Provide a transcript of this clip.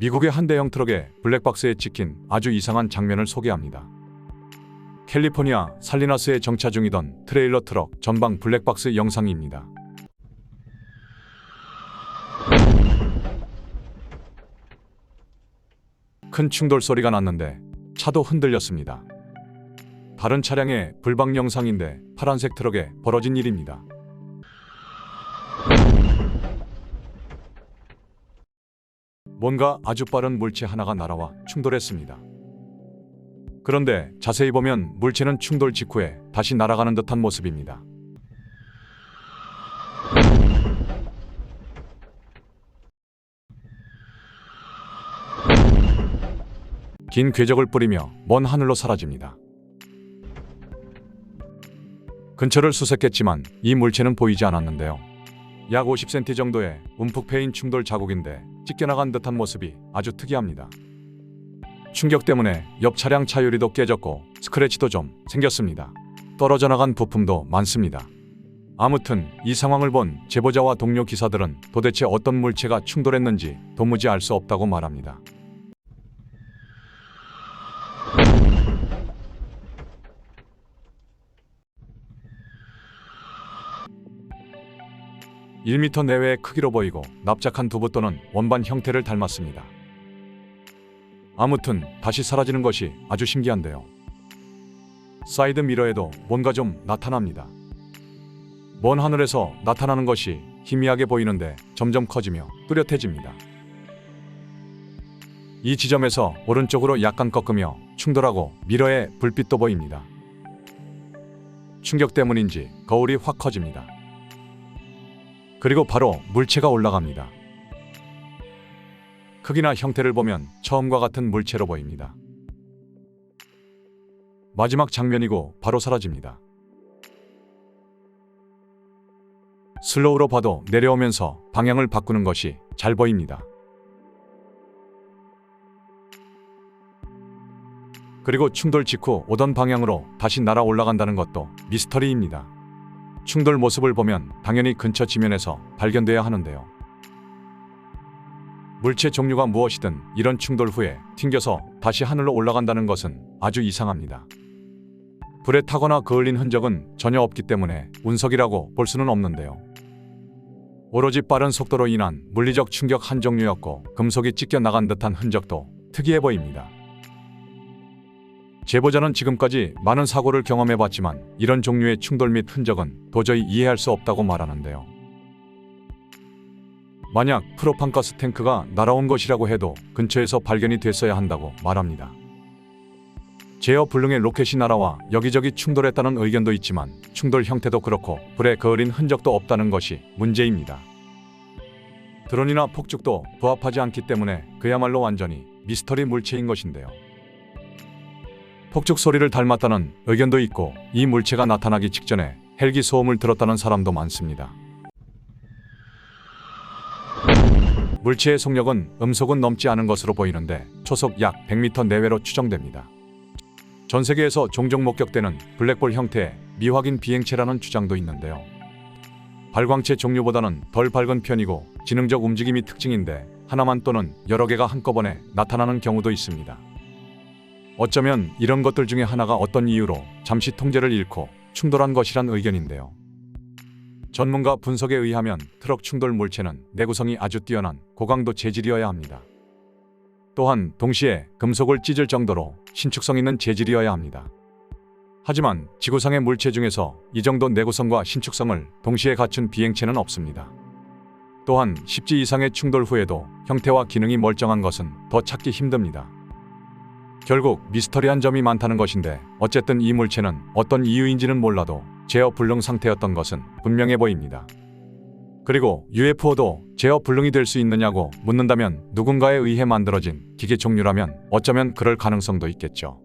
미국의 한 대형 트럭에 블랙박스에 찍힌 아주 이상한 장면을 소개합니다. 캘리포니아 살리나스에 정차 중이던 트레일러 트럭 전방 블랙박스 영상입니다. 큰 충돌 소리가 났는데 차도 흔들렸습니다. 다른 차량의 불방 영상인데 파란색 트럭에 벌어진 일입니다. 뭔가 아주 빠른 물체 하나가 날아와 충돌했습니다. 그런데 자세히 보면 물체는 충돌 직후에 다시 날아가는 듯한 모습입니다. 긴 궤적을 뿌리며 먼 하늘로 사라집니다. 근처를 수색했지만 이 물체는 보이지 않았는데요. 약 50cm 정도의 움푹 패인 충돌 자국인데 찢겨나간 듯한 모습이 아주 특이합니다. 충격 때문에 옆 차량 차유리도 깨졌고 스크래치도 좀 생겼습니다. 떨어져 나간 부품도 많습니다. 아무튼 이 상황을 본 제보자와 동료 기사들은 도대체 어떤 물체가 충돌했는지 도무지 알 수 없다고 말합니다. (1m) 내외의 크기로 보이고 납작한 두부 또는 원반 형태를 닮았습니다. 아무튼 다시 사라지는 것이 아주 신기한데요. 사이드 미러에도 뭔가 좀 나타납니다. 먼 하늘에서 나타나는 것이 희미하게 보이는데 점점 커지며 뚜렷해집니다. 이 지점에서 오른쪽으로 약간 꺾으며 충돌하고 미러에 불빛도 보입니다. 충격 때문인지 거울이 확 커집니다. 그리고 바로 물체가 올라갑니다. 크기나 형태를 보면 처음과 같은 물체로 보입니다. 마지막 장면이고 바로 사라집니다. 슬로우로 봐도 내려오면서 방향을 바꾸는 것이 잘 보입니다. 그리고 충돌 직후 오던 방향으로 다시 날아 올라간다는 것도 미스터리입니다. 충돌 모습을 보면 당연히 근처 지면에서 발견돼야 하는데요. 물체 종류가 무엇이든 이런 충돌 후에 튕겨서 다시 하늘로 올라간다는 것은 아주 이상합니다. 불에 타거나 그을린 흔적은 전혀 없기 때문에 운석이라고 볼 수는 없는데요. 오로지 빠른 속도로 인한 물리적 충격 한 종류였고 금속이 찢겨 나간 듯한 흔적도 특이해 보입니다. 제보자는 지금까지 많은 사고를 경험해봤지만 이런 종류의 충돌 및 흔적은 도저히 이해할 수 없다고 말하는데요. 만약 프로판가스 탱크가 날아온 것이라고 해도 근처에서 발견이 됐어야 한다고 말합니다. 제어 불능의 로켓이 날아와 여기저기 충돌했다는 의견도 있지만 충돌 형태도 그렇고 불에 그을린 흔적도 없다는 것이 문제입니다. 드론이나 폭죽도 부합하지 않기 때문에 그야말로 완전히 미스터리 물체인 것인데요. 폭죽 소리를 닮았다는 의견도 있고 이 물체가 나타나기 직전에 헬기 소음을 들었다는 사람도 많습니다. 물체의 속력은 음속은 넘지 않은 것으로 보이는데 초속 약 100m 내외로 추정됩니다. 전 세계에서 종종 목격되는 블랙볼 형태의 미확인 비행체라는 주장도 있는데요. 발광체 종류보다는 덜 밝은 편이고 지능적 움직임이 특징인데 하나만 또는 여러 개가 한꺼번에 나타나는 경우도 있습니다. 어쩌면 이런 것들 중에 하나가 어떤 이유로 잠시 통제를 잃고 충돌한 것이란 의견인데요. 전문가 분석에 의하면 트럭 충돌 물체는 내구성이 아주 뛰어난 고강도 재질이어야 합니다. 또한 동시에 금속을 찢을 정도로 신축성 있는 재질이어야 합니다. 하지만 지구상의 물체 중에서 이 정도 내구성과 신축성을 동시에 갖춘 비행체는 없습니다. 또한 10지 이상의 충돌 후에도 형태와 기능이 멀쩡한 것은 더 찾기 힘듭니다. 결국 미스터리한 점이 많다는 것인데 어쨌든 이 물체는 어떤 이유인지는 몰라도 제어 불능 상태였던 것은 분명해 보입니다. 그리고 UFO도 제어 불능이 될 수 있느냐고 묻는다면 누군가에 의해 만들어진 기계 종류라면 어쩌면 그럴 가능성도 있겠죠.